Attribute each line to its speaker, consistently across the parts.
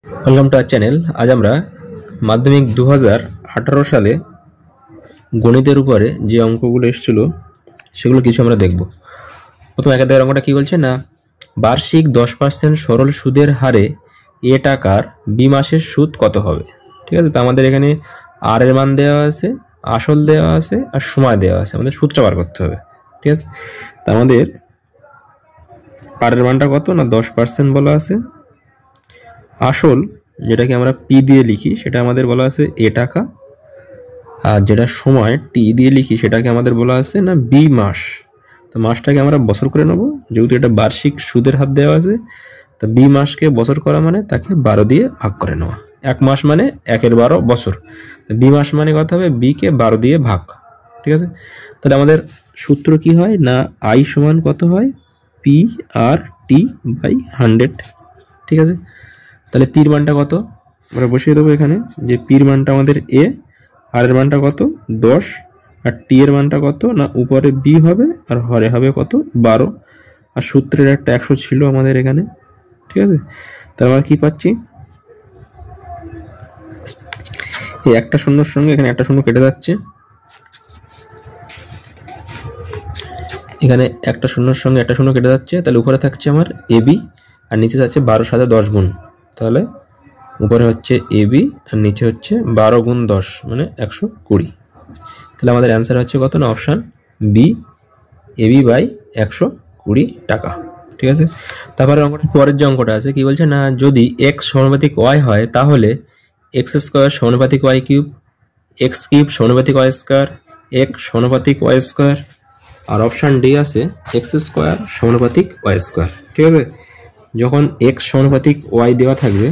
Speaker 1: Welcome to our channel. আজ আমরা মাধ্যমিক 2018 সালে গণিতের উপরে যে অঙ্কগুলো এসেছিল সেগুলো কিছু আমরা দেখব। প্রথম একের দাগের অঙ্কটা কি বলছে না, বার্ষিক 10% সরল সুদের হারে এ টাকার বি মাসের সুদ কত হবে। ঠিক আছে, তো আমাদের এখানে আর এর মান দেওয়া আছে, আসল দেওয়া আছে আর সময় দেওয়া আছে, আমাদের সুদটা বার করতে হবে। ঠিক আছে, তো আমাদের আর এর মানটা কত না 10% বলা আছে, আসল যেটাকে আমরা পি দিয়ে লিখি সেটা আমাদের বলা আছে এ টাকা, আর যেটা সময় টি দিয়ে লিখি সেটাকে আমাদের বলা আছে না বি মাস। তো মাসটাকে আমরা বছর করে নেব, যেহেতু এটা বার্ষিক সুদের হার দেওয়া আছে। তো বি মাসকে বছর করা মানে তাকে 12 দিয়ে ভাগ করে নেওয়া। এক মাস মানে 1/12 বছর, বি মাস মানে কত হবে, বি কে 12 দিয়ে ভাগ। ঠিক আছে, তাহলে আমাদের সূত্র কি হয় না, আই সমান কত হয়, পি আর টি বাই 100। ঠিক আছে, তাহলে পির মানটা কত আমরা বসিয়ে দেবো এখানে, যে পির মানটা আমাদের এ, আর এর মানটা কত 10, আর টি এর মানটা কত না উপরে বি হবে আর হরে হবে কত 12, আর সূত্রের একটা 100 ছিল আমাদের এখানে। ঠিক আছে, তার আমরা কি পাচ্ছি, এই একটা শূন্যর সঙ্গে এখানে একটা শূন্য কেটে যাচ্ছে, এখানে একটা শূন্যর সঙ্গে একটা শূন্য কেটে যাচ্ছে, তাহলে উপরে থাকছে আমার এ বি আর নিচে যাচ্ছে 12 সাথে 10 গুণ, তাহলে উপরে হচ্ছে এ বি আর নিচে হচ্ছে 12 গুণ 10 মানে 120। তাহলে আমাদের অ্যান্সার হচ্ছে কত না option B, A B by 120 টাকা। ঠিক আছে, তারপরে অঙ্কটা পরের যে অঙ্কটা আছে কি বলছে না, যদি এক্স সমানুপাতিক ওয়াই হয় তাহলে এক্স স্কোয়ার সমানুপাতিক ওয়াই কিউব, এক্স কিউব সমানুপাতিক ওয়াই স্কোয়ার, এক্স সমানুপাতিক ওয়াই স্কোয়ার, আর অপশান ডি আছে এক্স স্কোয়ার সমানুপাতিক ওয়াই স্কোয়ার। ঠিক আছে, যখন এক্স সমানুপাতিক ওয়াই দেওয়া থাকবে,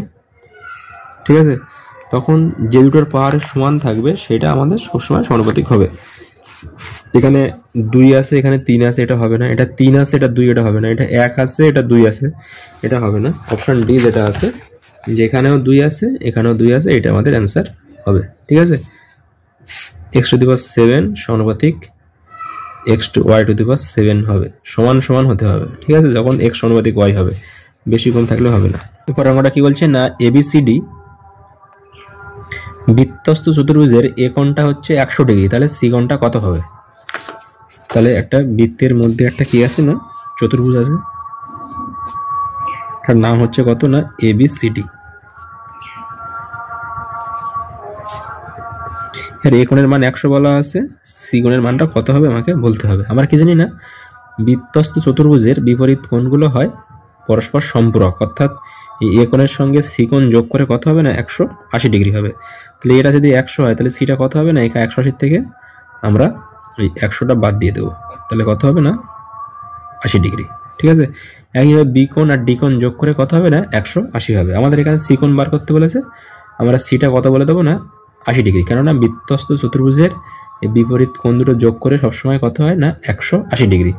Speaker 1: ঠিক আছে, তখন যে দুটোর পাওয়ার সমান থাকবে সেটা আমাদের সবসময় সমানুপাতিক হবে। এখানে 2 আছে, এখানে 3 আছে, এটা হবে না। এটা 3 আছে, এটা 2, এটা হবে না। এটা 1 আছে, এটা 2 আছে, এটা হবে না। অপশন ডি যেটা আছে, যেখানেও 2 আছে এখানেও 2 আছে, এটা আমাদের অ্যান্সার হবে। ঠিক আছে, x⁷ সমানুপাতিক y⁷ হবে, সমান সমান হতে হবে। ঠিক আছে, যখন x সমানুপাতিক y হবে, বেশি কম থাকলে হবে না। এরপর আমরা কি বলছে না, এবিসিডি বৃত্তস্থ চতুর্ভুজের এ কোণটা হচ্ছে 100 ডিগ্রি, তাহলে সি কোণটা কত হবে। তাহলে একটা বৃত্তের মধ্যে একটা কি আছে না, চতুর্ভুজ আছে, তার নাম হচ্ছে কত না এবিসিডি। এর এ কোণের মান 100 বলা আছে, সি কোণের মানটা কত হবে আমাকে বলতে হবে। আমরা কি জানি না, বৃত্তস্থ চতুর্ভুজের বিপরীত কোণগুলো হয় পরস্পর সম্পূরক, অর্থাৎ এই এ কোণের সঙ্গে সি কোণ যোগ করে কত হবে না 180 ডিগ্রি হবে। তাহলে এটা যদি 100 হয় তাহলে সিটা কত হবে না, এখানে 180 থেকে আমরা ওই 100টা বাদ দিয়ে দেবো, তাহলে কত হবে না 80 ডিগ্রি। ঠিক আছে, একইভাবে বি কোণ আর ডি কোণ যোগ করে কত হবে না 180 হবে। আমাদের এখানে সি কোণ বার করতে বলেছে, আমরা সিটা কত বলে দেবো না 80 ডিগ্রি, কেননা বৃত্তস্থ চতুর্ভুজের এই বিপরীত কোণ দুটো যোগ করে সবসময় কত হয় না 180 ডিগ্রি।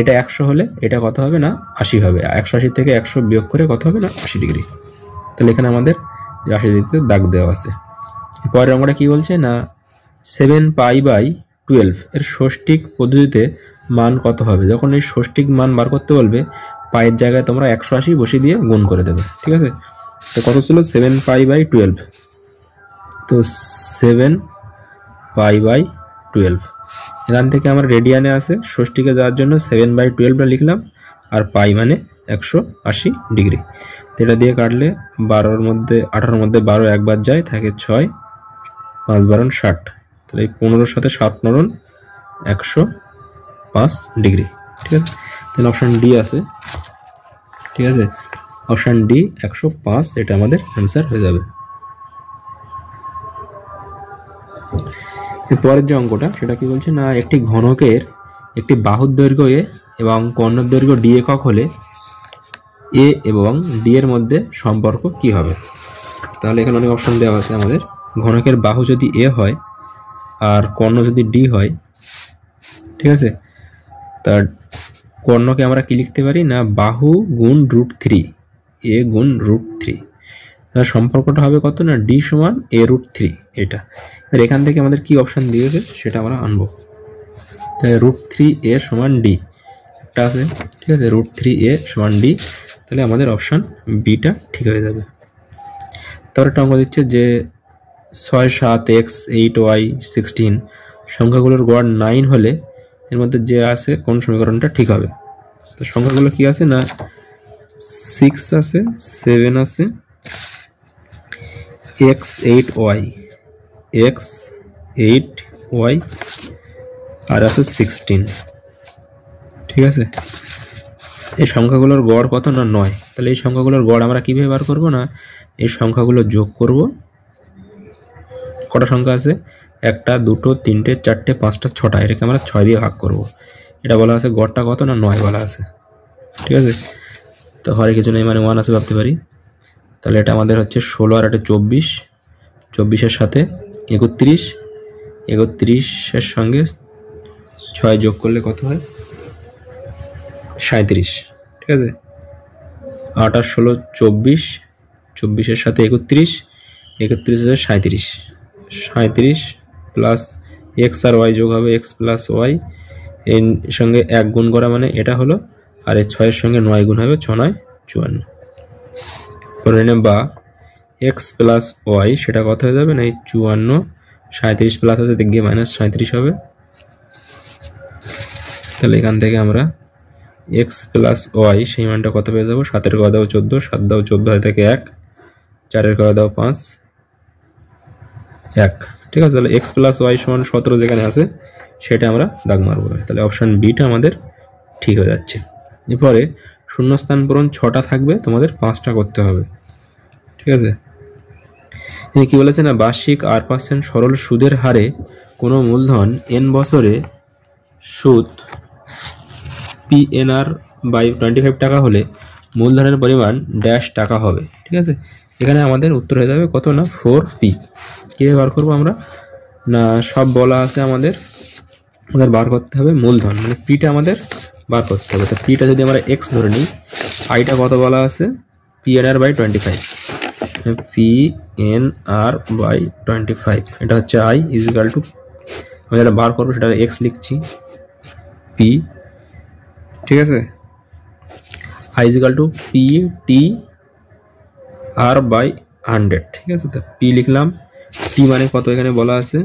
Speaker 1: এটা 100 হলে এটা কত হবে না 80 হবে, 180 থেকে 100 বিয়োগ করে কত হবে না 80 ডিগ্রি। তাহলে এখানে আমাদের 80 ডিগ্রিতে দাগ দেওয়া আছে। পরের অঙ্কটা কি বলছে না, 7π/12 এর ষষ্ঠিক পদ্ধতিতে মান কত হবে। যখন এই ষষ্ঠিক মান বার করতে বলবে, পায়ের জায়গায় তোমরা 180 বসিয়ে দিয়ে গুণ করে দেবে। ঠিক আছে, তো কত ছিল 7π/12, তো 7π/12 এখান থেকে আমার রেডিয়ানে আছে, ষষ্ঠীকে যাওয়ার জন্য 7/12 লিখলাম, আর পাই মানে 180 ডিগ্রি। এটা দিয়ে কাটলে 12-র মধ্যে 18-র মধ্যে 12 একবার যায়, থাকে 6, 5 × 60, তাহলে 15-র সাথে 7 × 105 ডিগ্রি। ঠিক আছে, তাহলে অপশান ডি আছে। ঠিক আছে, অপশান ডি 105, এটা আমাদের অ্যান্সার হয়ে যাবে। পরের যে অঙ্কটা সেটা কি বলছে না, একটি ঘনকের একটি বাহুর দৈর্ঘ্য এ এবং কর্ণের দৈর্ঘ্য ডি একক হলে এ এবং ডি এর মধ্যে সম্পর্ক কি হবে। তাহলে এখানে অনেক অপশন দেওয়া আছে আমাদের। ঘনকের বাহু যদি এ হয় আর কর্ণ যদি ডি হয়, ঠিক আছে, তার কর্ণকে আমরা কি লিখতে পারি না, বাহু গুণ √3, এ গুণ √3, তার সম্পর্কটা হবে কত না ডি সমান a√3। এটা এখান থেকে আমাদের কি অপশন দিয়েছে সেটা আমরা আনবো। তাহলে √3a সমান ডি একটা আছে। ঠিক আছে, √3a সমান ডি, তাহলে আমাদের অপশন বিটা ঠিক হয়ে যাবে। তারপর একটা অঙ্ক দিচ্ছে যে 6 7 x 8 y 16 সংখ্যাগুলোর গড় 9 হলে এর মধ্যে যে আছে কোন সমীকরণটা ঠিক হবে। তো সংখ্যাগুলো কি আছে না 6 আছে, 7 আছে, x 8 y x 8 y আর আছে 16। ঠিক আছে, এই সংখ্যাগুলোর গড় কত না 9। তাহলে এই সংখ্যাগুলোর গড় আমরা কিভাবে বার করব না এই সংখ্যাগুলো যোগ করব। কটা সংখ্যা আছে 1টা 2টো 3টে 4টে 5টা 6টা, এটাকে আমরা 6 দিয়ে ভাগ করব। এটা বলা আছে গড়টা কত না 9 বলা আছে। ঠিক আছে, তো হরে কিছু নেই মানে 1 আছে ভাবতে পারি। তাহলে এটা আমাদের হচ্ছে 16 আর এটা 24, 24-এর সাথে 31, 31-এর সঙ্গে 6 যোগ করলে কত হয় 37। ঠিক আছে, 8 আর 16 24, 24-এর সাথে 31, 31 37, 37 প্লাস এক্স আর ওয়াই যোগ হবে এক্স প্লাস ওয়াই, এর সঙ্গে 1 গুণ করা মানে এটা হলো, আর এই 6-এর সঙ্গে 9 গুণ হবে 6 9 54। পরে নেব বা এক্স প্লাস ওয়াই সেটা কত হয়ে যাবে না এই 54, 37 প্লাস আছে দিক গিয়ে মাইনাস 37 হবে। তাহলে এখান থেকে আমরা এক্স প্লাস ওয়াই সেই মানটা কত পেয়ে যাবো 7-এর ঘর দাও 14, 7 দাও 14 হয় থেকে 1, 4-এর ঘর দাও 5 1। ঠিক আছে, তাহলে এক্স প্লাস ওয়াই সমান 17 যেখানে আছে সেটা আমরা দাগ মারবো। তাহলে অপশান বিটা আমাদের ঠিক হয়ে যাচ্ছে। এরপরে শূন্যস্থান পূরণ 6টা থাকবে, তোমাদের 5টা করতে হবে। ঠিক আছে, কি বলেছে না বার্ষিক 8% সরল সুদের হারে কোনো মূলধন n বছরে সুদ PNR বাই 25 টাকা হলে মূলধনের পরিমাণ ড্যাশ টাকা হবে। ঠিক আছে, এখানে আমাদের উত্তর হয়ে যাবে কত না 4p। কীভাবে বার করবো আমরা না সব বলা আছে আমাদের বার করতে হবে মূলধন মানে পিটা আমাদের বার করতে হবে। তো পিটা যদি আমরা এক্স ধরে নিই, আইটা কত বলা আছে PNR বাই 25, PNR বাই 25 এটা হচ্ছে আই ইজ ইকুয়াল টু আমি যেটা বার করবো সেটা এক্স লিখছি পি। ঠিক আছে, I is equal to PTR by 100। ঠিক আছে, তো পি লিখলাম, টি মানে কত এখানে বলা আছে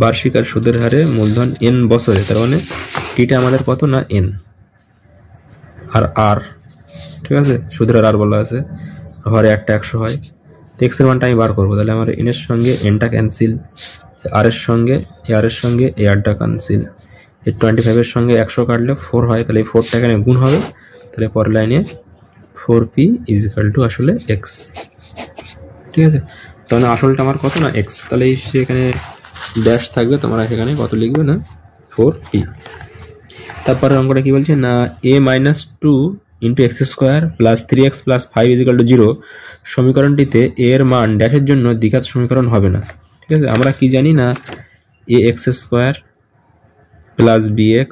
Speaker 1: বার্ষিক আর সুদের হারে মূলধন n বছরে, তার মানে টিটা আমাদের কত না n আর আর। ঠিক আছে, সুদের আর বলা আছে হরে একটা 100 হয়। তো এক্স এর মানটা আমি বার করবো, তাহলে আমার n এর সঙ্গে nটা ক্যান্সেল, আর এর সঙ্গে এর সঙ্গে এরটা ক্যান্সেল, এই 25 এর সঙ্গে 100 কাটলে 4 হয়, তাহলে এই 4টা এখানে গুণ হবে। তাহলে পরের লাইনে 4p ইজ ইকুয়াল টু আসলে x। ঠিক আছে, তাহলে আসলটা আমার কত না x, তাহলে সেখানে ড্যাশ থাকবে, তোমরা সেখানে কত লিখবে না 4p। তারপরে অঙ্কটা কি বলছে না a-2 into x square plus 3x plus 5 is equal two 0 সমীকরণটিতে a এর মান ড্যাশের জন্য দ্বিঘাত সমীকরণ হবে না। ঠিক আছে, আমরা কি জানি না ax square plus bx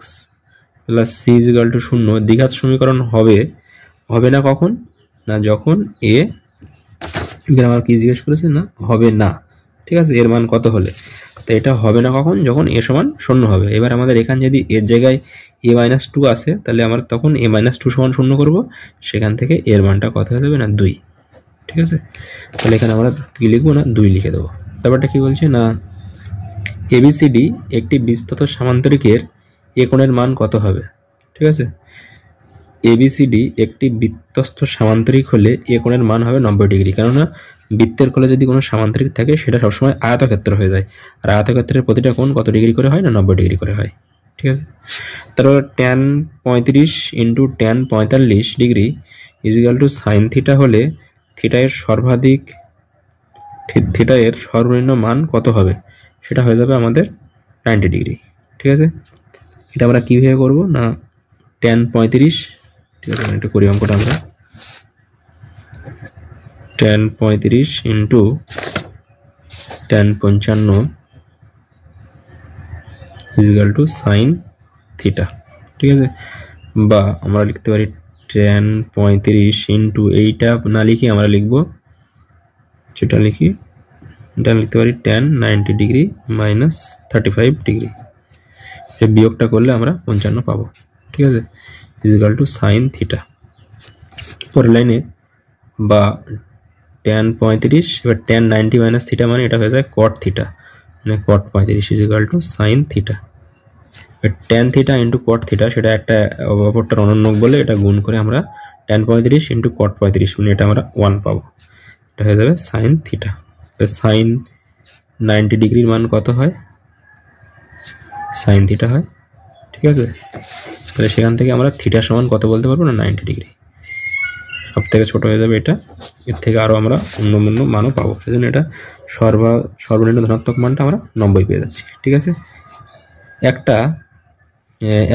Speaker 1: plus c is equal two 0 দ্বিঘাত সমীকরণ হবে না কখন না যখন a এখানে আমার কি জিজ্ঞেস করেছে না হবে না। ঠিক আছে, এর মান কত হলে, তো এটা হবে না কখন যখন a সমান 0 হবে। এবার আমাদের এখানে যদি এর জায়গায় a-2 আসে তাহলে আমরা তখন a-2 সমান 0 করব, সেখান থেকে এর মানটা কত হয়ে যাবে না 2। ঠিক আছে, তাহলে এখানে আমরা কি লিখবো না 2 লিখে দেবো। তারপরটা কি বলছে না ABCD একটি বিস্তৃত সামান্তরিকের এ কোণের মান কত হবে। ঠিক আছে, ABCD একটি বৃত্তস্থ সামান্তরিক হলে এ কোণের মান হবে 90 ডিগ্রি, কেননা বৃত্তের কোণে যদি কোনো সামান্তরিক থাকে সেটা সবসময় আয়তক্ষেত্র হয়ে যায়, আর আয়তক্ষেত্রের প্রতিটা কোণ কত ডিগ্রি করে হয় না 90 ডিগ্রি করে হয়। ঠিক আছে, তারপর tan 35 into tan 45 degree is equal two sine theta হলে থিটা এর সর্বনিম্ন মান কত হবে, সেটা হয়ে যাবে আমাদের 90 ডিগ্রি। ঠিক আছে, এটা আমরা কীভাবে করবো না tan 35, ঠিক আছে একটু করি অঙ্কটা আমরা, tan 35 into tan 55 is equal two sine theta. ঠিক আছে, বা আমরা লিখতে পারি tan 35 ইন্টু এইটা না লিখে আমরা লিখবো যেটা লিখি এটা লিখতে পারি tan 90 ডিগ্রি মাইনাস 35 ডিগ্রি, এই বিয়োগটা করলে আমরা 55 পাবো। ঠিক আছে, is equal two sine theta. পরের লাইনে বা tan 35, এবার tan 90 মাইনাস থিটা মানে এটা হয়ে যায় cot থিটা, মানে cot 35 is equal two sin theta. tan theta into cot theta সেটা একটা অপরটার অনন্যক বলে এটা গুণ করে আমরা tan 35 ইন্টু cot 35 মানে এটা আমরা 1 পাবো, এটা হয়ে যাবে sin থিটা। sin 90 ডিগ্রির মান কত হয়? sin থিটা হয়, ঠিক আছে। তাহলে সেখান থেকে আমরা থিটা সমান কত বলতে পারবো না 90 ডিগ্রি, সব থেকে ছোট হয়ে যাবে এটা, এর থেকে আরও আমরা অন্য মানও পাবো, সেজন্য এটা সর্বনিম্ন ধনাত্মক মানটা আমরা 90 পেয়ে যাচ্ছি, ঠিক আছে। একটা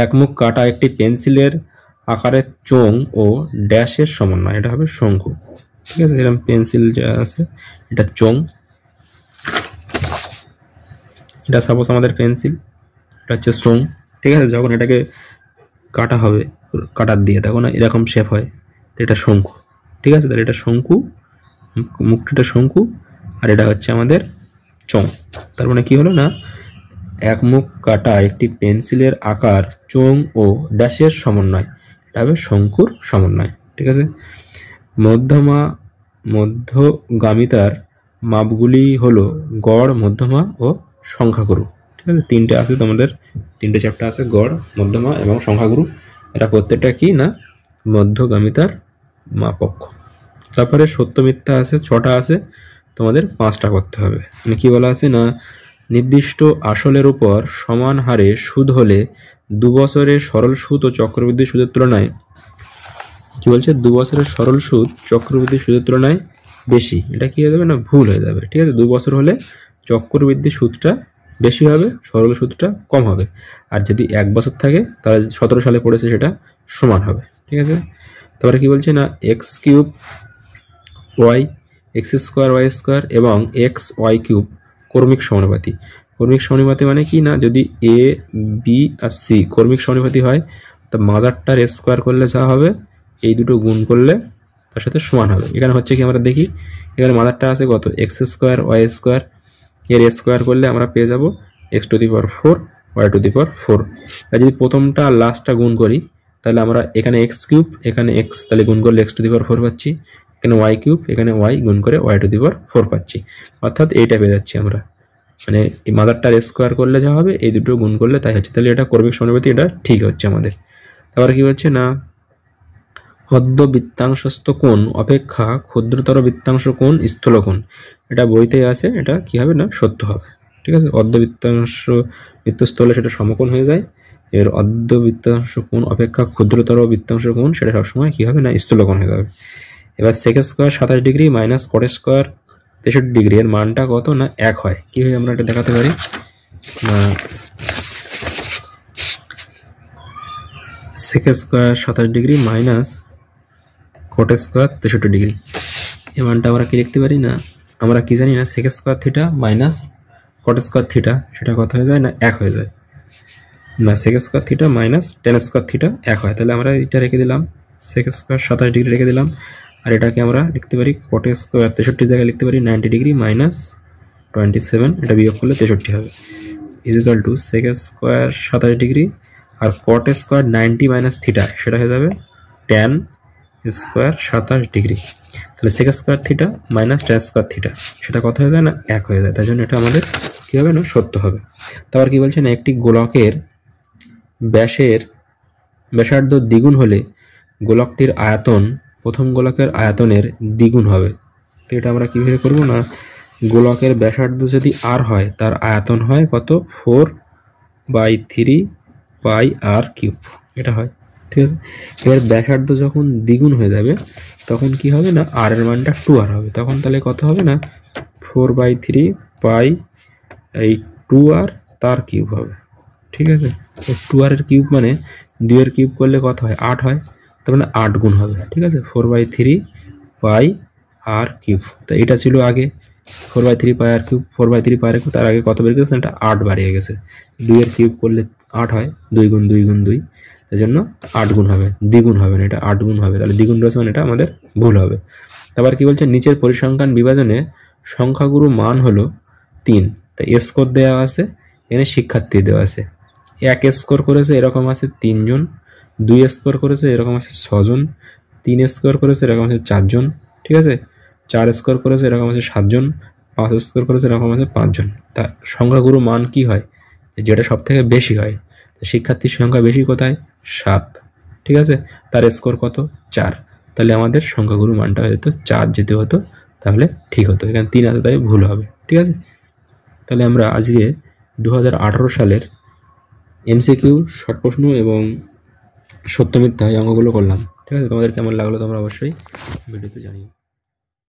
Speaker 1: একমুখ কাটা একটি পেন্সিলের আকারের চোঙ ও ড্যাশের সমন্বয়, এটা হবে শঙ্কু, ঠিক আছে। এরকম পেন্সিল যা আছে এটা চোঙ, এটা সাপোজ আমাদের পেন্সিল, এটা হচ্ছে চোঙ, ঠিক আছে। যখন এটাকে কাটা হবে কাটার দিয়ে তখন এরকম শেপ হয়, এটা শঙ্কু, ঠিক আছে। তাহলে এটা শঙ্কু, মুখটা শঙ্কু, আর এটা হচ্ছে আমাদের চোঙ। তার মানে কি হলো না, এক মুখ কাটা একটি পেন্সিলের আকার চোঙ ও ড্যাশের সমন্বয়, এটা হবে শঙ্কুর সমন্বয়, ঠিক আছে। মধ্যগামিতার মাপগুলি হলো গড়, মধ্যমা ও সংখ্যাগুরু, ঠিক আছে। তিনটে আছে তোমাদের, তিনটে চ্যাপ্টার আছে, গড়, মধ্যমা এবং সংখ্যাগুরু। এটা প্রত্যেকটা কি না মধ্যগামিতার মাপক। তারপরে সত্য মিথ্যা আছে 6টা আছে, তোমাদের 5টা করতে হবে। মানে কি বলা আছে না, নির্দিষ্ট আসলের উপর সমান হারে সুদ হলে 2 বছরের সরল সুদ ও চক্রবৃদ্ধি সুদের তুলনায়, কি বলছে, 2 বছরের সরল সুদ চক্রবৃদ্ধি সুদের তুলনায় বেশি, এটা কি হয়ে যাবে না ভুল হয়ে যাবে, ঠিক আছে। 2 বছর হলে চক্রবৃদ্ধি সুদটা বেশি হবে, সরল সুদটা কম হবে, আর যদি 1 বছর থাকে তাহলে 17 সালে পড়েছে সেটা সমান হবে, ঠিক আছে। তারপরে কি বলছে না, x cube y, x square Y square এবং এক্স ওয়াই কিউব কর্মিক সমানুপাতি। কর্মিক সমানুপাতি মানে কি না, যদি এ বি আর সি কর্মিক সমানুপাতি হয় তা মাজারটার স্কোয়ার করলে যা হবে এই দুটো গুণ করলে তার সাথে সমান হবে। এখানে হচ্ছে কি আমরা দেখি, এখানে মাজারটা আছে কত, এক্স স্কোয়ার ওয়াই স্কোয়ার, এর স্কোয়ার করলে আমরা পেয়ে যাব X to the power 4 Y to the power 4। আর যদি প্রথমটা আর লাস্টটা গুণ করি তাহলে আমরা এখানে এক্স কিউব এখানে এক্স, তাহলে গুণ করলে এক্স টু দি পাওয়ার 4 পাচ্ছি, এখানে ওয়াই কিউব এখানে ওয়াই গুণ করে ওয়াই টু দি পাওয়ার 4 পাচ্ছি, অর্থাৎ এইটা পেয়ে যাচ্ছি আমরা। মানে এই মাদারটার স্কোয়ার করলে যা হবে এই দুটো গুণ করলে তাই হচ্ছে, তাহলে এটা কর্মিক সমানুপাতি, এটা ঠিক হচ্ছে আমাদের। তারপরে কি হচ্ছে না, অর্ধবৃত্তাংশস্থ কোণ অপেক্ষা ক্ষুদ্রতর বৃত্তাংশ কোণ স্থূলকোণ, এটা বইতে আছে, এটা কি হবে না সত্য হবে, ঠিক আছে। অর্ধবৃত্তাংশ বৃত্তস্থ হলে সেটা সমকোণ হয়ে যায়, এর অর্ধবৃত্তাংশ কোণ অপেক্ষা ক্ষুদ্রতর বৃত্তাংশ কোণ সেটা সবসময় কি হবে না স্থূলকোণ হয়ে যাবে। এবার sec square 27 degree minus cot square 63 degree, এর মানটা কত না 1 হয়। কীভাবে আমরা এটা দেখাতে পারি না, sec square 27 degree minus cot square 63 degree, এই মানটা আমরা কি লিখতে পারি না, আমরা কি জানি না, sec square theta minus cot square theta সেটা কত হয়ে যায় না 1 হয়ে যায়, না sec square theta minus tan square theta 1 হয়। তাহলে আমরা এটা রেখে দিলাম, সেক স্কোয়ার 27 ডিগ্রি রেখে দিলাম, আর এটাকে আমরা লিখতে পারি কট স্কোয়ার 63 জায়গায় লিখতে পারি 90 ডিগ্রি মাইনাস 27, এটা বিয়োগ করলে 63 হবে, is equal to sec square 27 degree আর কট স্কোয়ার 90 মাইনাস থিটা সেটা হয়ে যাবে ট্যান স্কোয়ার 27 ডিগ্রি। তাহলে sec square theta minus tan square theta সেটা কত হয়ে যায় না 1 হয়ে যায়, তাই জন্য এটা আমাদের কী হবে না সত্য হবে। তারপর কি বলছে না, একটি গোলকের ব্যাসার্ধ দ্বিগুণ হলে গোলকটির আয়তন প্রথম গোলকের আয়তনের দ্বিগুণ হবে। তো এটা আমরা কীভাবে করবো না, গোলকের ব্যাসার্ধ যদি আর হয় তার আয়তন হয় কত 4/3 পাই আর কিউব, এটা হয়, ঠিক আছে। এবার ব্যাসার্ধ যখন দ্বিগুণ হয়ে যাবে তখন কি হবে না, আর এর মানটা 2r হবে, তখন তাহলে কত হবে না 4/3 পাই এই 2r তার কিউব হবে, ঠিক আছে। 2r এর কিউব মানে 2 এর কিউব করলে কত হয় 8 হয়, তার মানে 8 গুণ হবে, ঠিক আছে। 4/3 পাই আর কিউব, তো এটা ছিল আগে 4/3 পাই আর কিউব, 4/3 পাই আর কিউব, তার আগে কত বের গেছে এটা 8 বাড়িয়ে গেছে, 2 এর কিউব করলে 8 হয়, 2 গুণ 2 গুণ 2, তাই জন্য 8 গুণ হবে, দ্বিগুণ হবে না, এটা 8 গুণ হবে, তাহলে দ্বিগুণ রয়েছে মানে এটা আমাদের ভুল হবে। তারপর কি বলছে, নিচের পরিসংখ্যান বিভাজনে সংখ্যাগুরু মান হলো 3, তাই স্কোর দেওয়া আছে, এখানে শিক্ষার্থী দেওয়া আছে, 1 স্কোর করেছে এরকম আছে 3 জন, 2 স্কোর করেছে এরকম আছে 6 জন, 3 স্কোর করেছে এরকম আছে 4 জন, ঠিক আছে। 4 স্কোর করেছে এরকম আছে 7 জন, 5 স্কোর করেছে এরকম আছে 5 জন। তা সংখ্যাগুরু মান কি হয়, যেটা সব থেকে বেশি হয়। তো শিক্ষার্থীর সংখ্যা বেশি কোথায়, 7, ঠিক আছে, তার স্কোর কত, 4। তাহলে আমাদের সংখ্যাগুরু মানটা হয়তো 4 যেতে হতো, তাহলে ঠিক হতো। এখানে 3 আছে তাই ভুল হবে, ঠিক আছে। তাহলে আমরা আজকে 2018 সালের এমসিকিউ, শর্ট প্রশ্ন এবং সত্য মিথ্যা এই অঙ্কগুলো করলাম, ঠিক আছে। তোমাদের কেমন লাগলো তোমরা অবশ্যই ভিডিওতে জানিও।